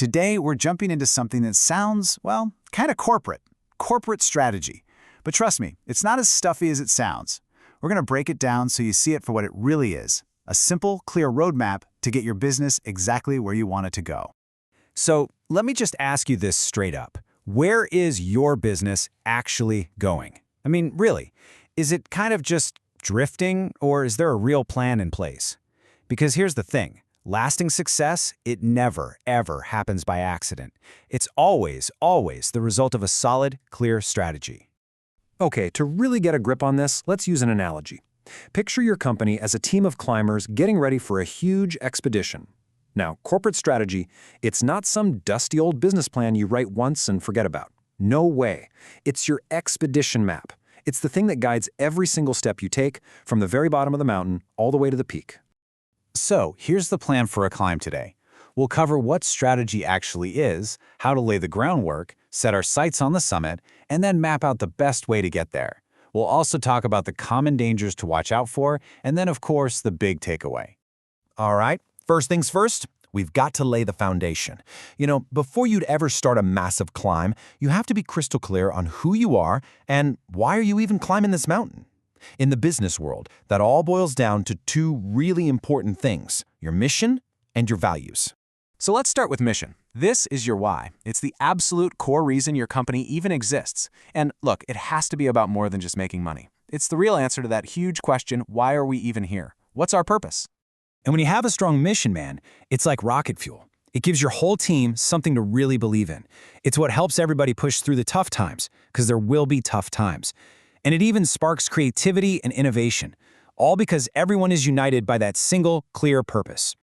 Today, we're jumping into something that sounds, well, kind of corporate strategy. But trust me, it's not as stuffy as it sounds. We're going to break it down so you see it for what it really is, a simple, clear roadmap to get your business exactly where you want it to go. So let me just ask you this straight up. Where is your business actually going? I mean, really, is it kind of just drifting, or is there a real plan in place? Because here's the thing. Lasting success, it never, ever happens by accident. It's always the result of a solid, clear strategy. Okay, to really get a grip on this, let's use an analogy. Picture your company as a team of climbers getting ready for a huge expedition. Now, corporate strategy, it's not some dusty old business plan you write once and forget about. No way. It's your expedition map. It's the thing that guides every single step you take, from the very bottom of the mountain all the way to the peak. So, here's the plan for a climb today. We'll cover what strategy actually is, how to lay the groundwork, set our sights on the summit, and then map out the best way to get there. We'll also talk about the common dangers to watch out for, and then, of course, the big takeaway. All right, first things first, we've got to lay the foundation. Before you'd ever start a massive climb, you have to be crystal clear on who you are and why are you even climbing this mountain. In the business world, that all boils down to two really important things: your mission and your values. So let's start with mission. This is your why. It's the absolute core reason your company even exists. And look, it has to be about more than just making money. It's the real answer to that huge question, why are we even here? What's our purpose? And when you have a strong mission, man, it's like rocket fuel. It gives your whole team something to really believe in. It's what helps everybody push through the tough times, because there will be tough times. And it even sparks creativity and innovation, all because everyone is united by that single, clear purpose.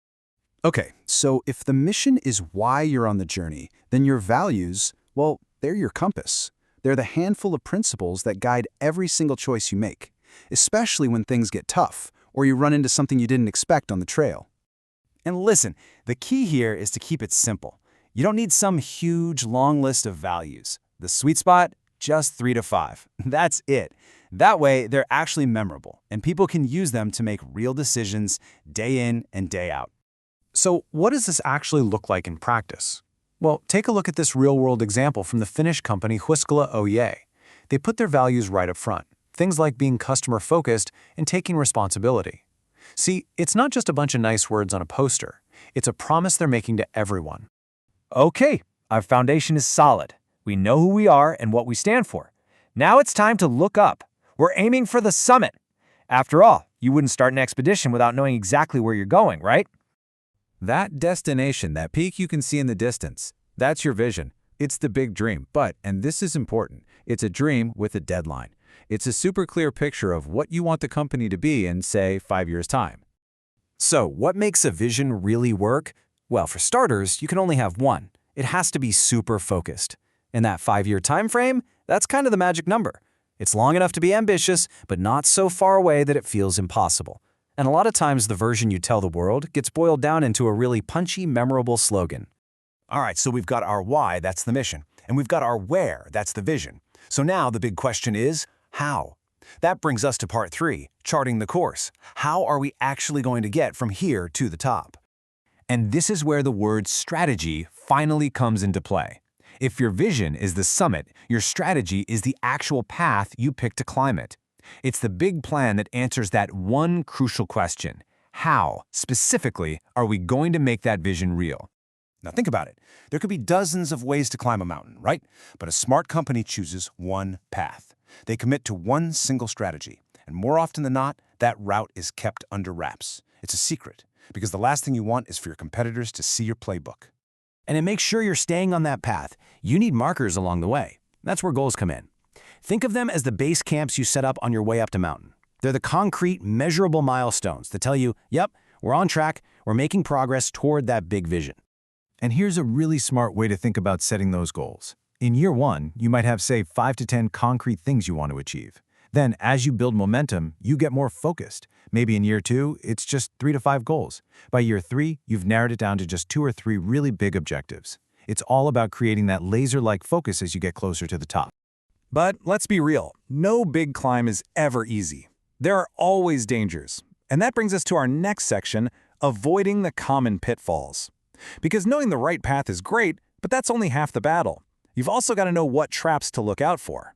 Okay, so if the mission is why you're on the journey, then your values, well, they're your compass. They're the handful of principles that guide every single choice you make, especially when things get tough or you run into something you didn't expect on the trail. And listen, the key here is to keep it simple. You don't need some huge, long list of values. The sweet spot? Just 3 to 5. That's it. That way, they're actually memorable, and people can use them to make real decisions day in and day out. So what does this actually look like in practice? Well, take a look at this real-world example from the Finnish company Huiskala Oy. They put their values right up front, things like being customer-focused and taking responsibility. See, it's not just a bunch of nice words on a poster. It's a promise they're making to everyone. Okay, our foundation is solid. We know who we are and what we stand for. Now it's time to look up. We're aiming for the summit. After all, you wouldn't start an expedition without knowing exactly where you're going, right? That destination, that peak you can see in the distance, that's your vision. It's the big dream, but, and this is important, it's a dream with a deadline. It's a super clear picture of what you want the company to be in, say, 5 years' time. So, what makes a vision really work? Well, for starters, you can only have one. It has to be super focused. In that 5-year time frame, that's kind of the magic number. It's long enough to be ambitious, but not so far away that it feels impossible. And a lot of times the version you tell the world gets boiled down into a really punchy, memorable slogan. All right, so we've got our why, that's the mission, and we've got our where, that's the vision. So now the big question is, how? That brings us to part 3, charting the course. How are we actually going to get from here to the top? And this is where the word strategy finally comes into play. If your vision is the summit, your strategy is the actual path you pick to climb it. It's the big plan that answers that one crucial question. How, specifically, are we going to make that vision real? Now think about it. There could be dozens of ways to climb a mountain, right? But a smart company chooses one path. They commit to one single strategy. And more often than not, that route is kept under wraps. It's a secret, because the last thing you want is for your competitors to see your playbook. And to make sure you're staying on that path, you need markers along the way. That's where goals come in. Think of them as the base camps you set up on your way up the mountain. They're the concrete, measurable milestones that tell you, yep, we're on track, we're making progress toward that big vision. And here's a really smart way to think about setting those goals. In year 1, you might have, say, 5 to 10 concrete things you want to achieve. Then, as you build momentum, you get more focused. Maybe in year 2, it's just 3 to 5 goals. By year 3, you've narrowed it down to just 2 or 3 really big objectives. It's all about creating that laser-like focus as you get closer to the top. But let's be real, no big climb is ever easy. There are always dangers. And that brings us to our next section, avoiding the common pitfalls. Because knowing the right path is great, but that's only half the battle. You've also got to know what traps to look out for.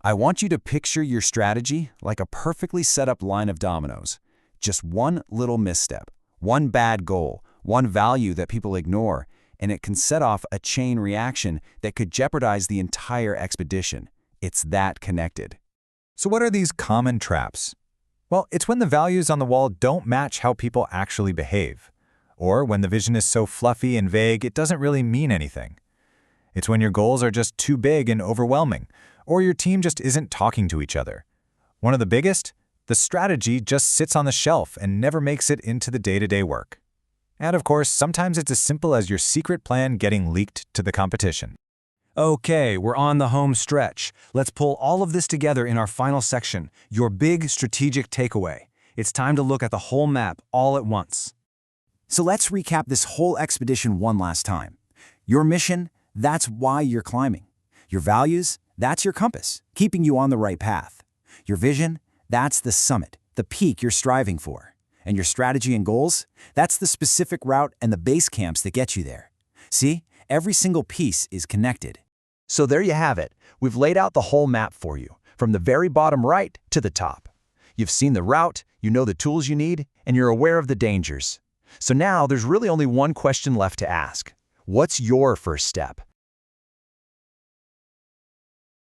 I want you to picture your strategy like a perfectly set up line of dominoes. Just one little misstep, one bad goal, one value that people ignore, and it can set off a chain reaction that could jeopardize the entire expedition. It's that connected. So what are these common traps? Well, it's when the values on the wall don't match how people actually behave. Or when the vision is so fluffy and vague it doesn't really mean anything. It's when your goals are just too big and overwhelming, or your team just isn't talking to each other. One of the biggest? The strategy just sits on the shelf and never makes it into the day-to-day work. And of course, sometimes it's as simple as your secret plan getting leaked to the competition. Okay, we're on the home stretch. Let's pull all of this together in our final section, your big strategic takeaway. It's time to look at the whole map all at once. So let's recap this whole expedition one last time. Your mission, that's why you're climbing. Your values, that's your compass, keeping you on the right path. Your vision, that's the summit, the peak you're striving for. And your strategy and goals, that's the specific route and the base camps that get you there. See, every single piece is connected. So there you have it. We've laid out the whole map for you, from the very bottom right to the top. You've seen the route, you know the tools you need, and you're aware of the dangers. So now there's really only one question left to ask. What's your first step?